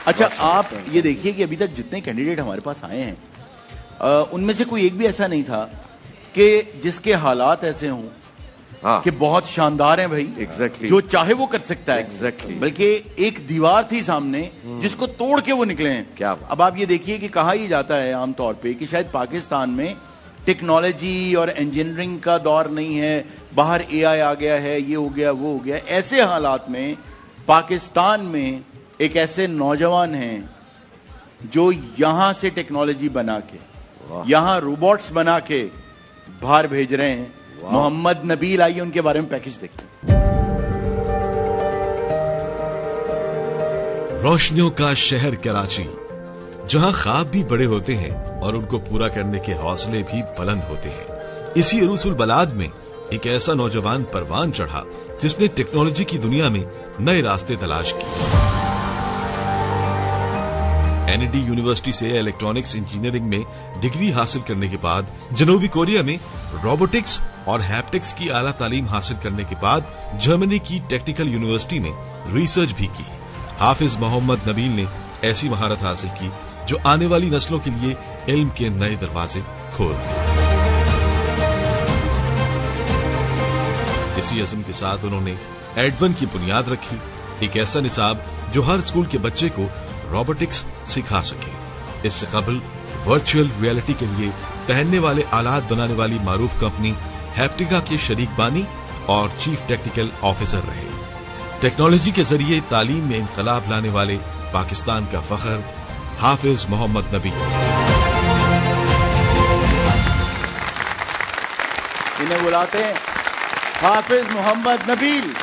अच्छा, आप ये देखिए कि अभी तक जितने कैंडिडेट हमारे पास आए हैं उनमें से कोई एक भी ऐसा नहीं था कि जिसके हालात ऐसे हों कि बहुत शानदार हैं भाई। Exactly. जो चाहे वो कर सकता है। Exactly. बल्कि एक दीवार थी सामने जिसको तोड़ के वो निकले हैं। क्या बात। अब आप ये देखिए कि कहा ही जाता है आमतौर पे कि शायद पाकिस्तान में टेक्नोलॉजी और इंजीनियरिंग का दौर नहीं है, बाहर एआई आ गया है, ये हो गया वो हो गया। ऐसे हालात में पाकिस्तान में एक ऐसे नौजवान हैं जो यहां से टेक्नोलॉजी बना के यहां रोबोट्स बना के बाहर भेज रहे हैं। मोहम्मद नबील, आइए उनके बारे में पैकेज देखते हैं। रोशनियों का शहर कराची, जहां ख्वाब भी बड़े होते हैं और उनको पूरा करने के हौसले भी बुलंद होते हैं। इसी अरूसुल बलाद में एक ऐसा नौजवान परवान चढ़ा जिसने टेक्नोलॉजी की दुनिया में नए रास्ते तलाश किए। एनईडी यूनिवर्सिटी से इलेक्ट्रॉनिक्स इंजीनियरिंग में डिग्री हासिल करने के बाद जनूबी कोरिया में रोबोटिक्स और हैप्टिक्स की आला तालीम हासिल करने के बाद जर्मनी की टेक्निकल यूनिवर्सिटी में रिसर्च भी की। हाफिज मोहम्मद नबील ने ऐसी महारत हासिल की जो आने वाली नस्लों के लिए इल्म के नए दरवाजे खोल दिए। इसी अज़्म के साथ उन्होंने एडवन की बुनियाद रखी, एक ऐसा निसाब जो हर स्कूल के बच्चे को रोबोटिक्स सिखा सके। इससे कबल वर्चुअल रियलिटी के लिए पहनने वाले आलात बनाने वाली मारूफ कंपनी हैप्टिका के शरीक बानी और चीफ टेक्निकल ऑफिसर रहे। टेक्नोलॉजी के जरिए तालीम में इनकलाब लाने वाले पाकिस्तान का फख्र हाफिज मोहम्मद नबील। इन्हें बुलाते हैं हाफिज मोहम्मद नबील।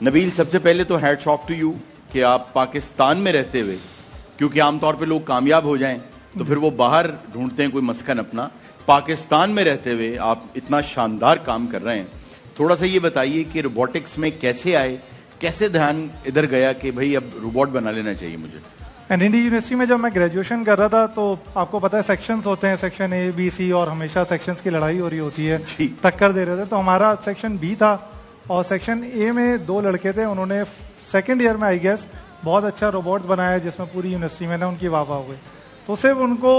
नबील, सबसे पहले तो हैट्स ऑफ टू यू कि आप पाकिस्तान में रहते हुए, क्योंकि आमतौर पे लोग कामयाब हो जाएं तो फिर वो बाहर ढूंढते हैं कोई मस्कन अपना, पाकिस्तान में रहते हुए आप इतना शानदार काम कर रहे हैं। थोड़ा सा ये बताइए कि रोबोटिक्स में कैसे आए, कैसे ध्यान इधर गया कि भाई अब रोबोट बना लेना चाहिए मुझे। एनईडी यूनिवर्सिटी में जब मैं ग्रेजुएशन कर रहा था तो आपको पता है सेक्शंस होते हैं, सेक्शन ए बी सी, और हमेशा सेक्शंस की लड़ाई हो रही होती है, टक्कर दे रहे थे। तो हमारा सेक्शन बी था और सेक्शन ए में दो लड़के थे, उन्होंने सेकेंड ईयर में आई गेस बहुत अच्छा रोबोट बनाया जिसमें पूरी यूनिवर्सिटी में ना उनकी वाह वाह हो गई। तो सिर्फ उनको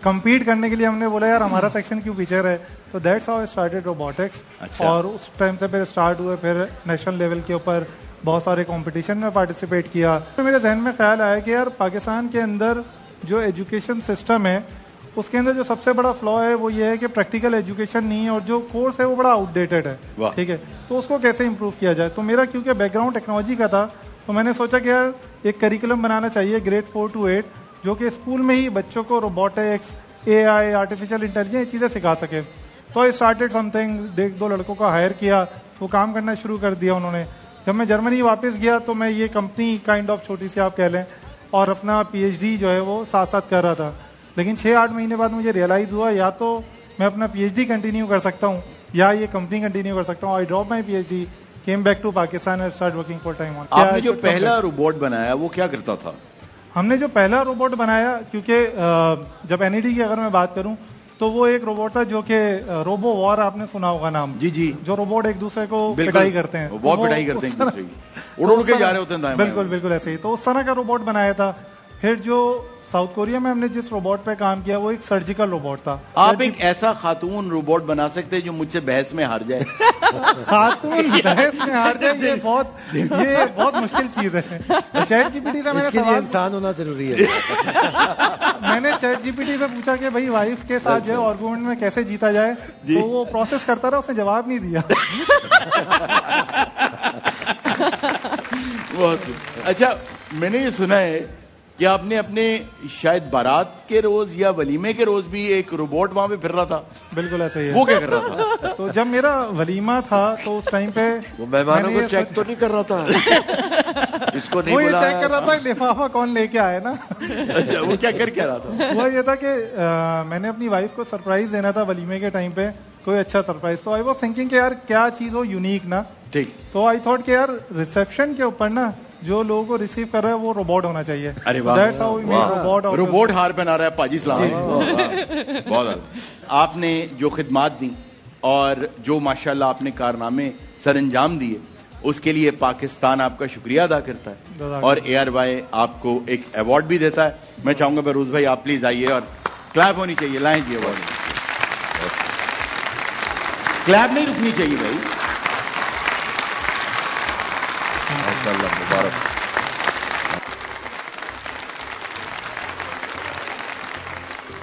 कम्पीट करने के लिए हमने बोला यार हमारा सेक्शन क्यों पीछे रहे। तो that's how I started robotics. और उस टाइम से फिर स्टार्ट हुए, फिर नेशनल लेवल के ऊपर बहुत सारे कंपटीशन में पार्टिसिपेट किया। तो मेरे जहन में ख्याल आया कि यार पाकिस्तान के अंदर जो एजुकेशन सिस्टम है उसके अंदर जो सबसे बड़ा फ्लॉ है वो ये है कि प्रैक्टिकल एजुकेशन नहीं है और जो कोर्स है वो बड़ा आउटडेटेड है। ठीक है, तो उसको कैसे इंप्रूव किया जाए। तो मेरा क्योंकि बैकग्राउंड टेक्नोलॉजी का था तो मैंने सोचा कि यार एक करिकुलम बनाना चाहिए ग्रेड 4 to 8 जो कि स्कूल में ही बच्चों को रोबोटिक्स, एआई, आर्टिफिशियल इंटेलिजेंस ये चीजें सिखा सके। तो आई स्टार्टेड समथिंग, दो लड़कों का हायर किया, वो काम करना शुरू कर दिया उन्होंने। जब मैं जर्मनी वापस गया तो मैं ये कंपनी काइंड ऑफ छोटी सी आप कह लें और अपना पीएचडी जो है वो साथ साथ कर रहा था। लेकिन 6-8 महीने बाद मुझे रियलाइज हुआ या तो मैं अपना पीएचडी कंटिन्यू कर सकता हूँ या ये कंपनी कंटिन्यू कर सकता हूँ। I drop my PhD, came back to Pakistan and start working full time on. आपने जो पहला रोबोट बनाया वो क्या करता था? हमने जो पहला रोबोट बनाया, क्योंकि जब एनईडी की अगर मैं बात करूं तो वो एक रोबोट था जो कि रोबो वॉर, आपने सुना होगा नाम। जी जी, जो रोबोट एक दूसरे को पिटाई करते हैं, बहुत पिटाई करते हैं, उड़ के जा रहे होते हैं। बिल्कुल बिल्कुल ऐसे ही। तो उस तरह का रोबोट बनाया था। फिर जो साउथ कोरिया में हमने जिस रोबोट पे काम किया वो एक सर्जिकल रोबोट था। आप एक ऐसा खातून रोबोट बना सकते हैं जो मुझसे बहस में हार जाए। खातून बहस में हार जाए, ये बहुत मुश्किल चीज है। चैट जीपीटी से मैंने सवाल, इंसान होना जरूरी है। मैंने चैट जीपीटी से पूछा कि भाई वाइफ के साथ जो आर्गुमेंट में कैसे जीता जाए, तो वो प्रोसेस करता रहा, उसने जवाब नहीं दिया। अच्छा, मैंने ये सुना है कि आपने अपने शायद बारात के रोज या वलीमे के रोज भी एक रोबोट वहां पे फिर रहा था। बिल्कुल ऐसा ही है। वो क्या कर रहा था? तो जब मेरा वलीमा था तो उस टाइम पे वो मेहमानों को चेक तो नहीं कर रहा था। इसको नहीं वो ये बुलाया चेक कर रहा था लिफाफा कौन लेके आया ना। अच्छा, वो क्या कर रहा था? वो ये था कि मैंने अपनी वाइफ को सरप्राइज देना था वलीमे के टाइम पे, कोई अच्छा सरप्राइज। तो आई वाज थिंकिंग कि यार क्या चीज हो यूनिक ना। ठीक। तो आई थॉट कि यार रिसेप्शन के ऊपर ना जो लोगों को रिसीव कर रहा है वो रोबोट होना चाहिए। अरे वाह, that's how we made robot. Robot हार पहना रहा है पाजी सलाम। बहुत आपने जो खिदमात दी और जो माशाल्लाह आपने कारनामे सरंजाम दिए, उसके लिए पाकिस्तान आपका शुक्रिया अदा करता है और ARY आपको एक अवार्ड भी देता है। मैं चाहूंगा बरूज भाई आप प्लीज आइए और क्लैप होनी चाहिए, लाएं जी अवार्ड। क्लैप नहीं रुकनी चाहिए भाई। माशाअल्लाह, मुबारक।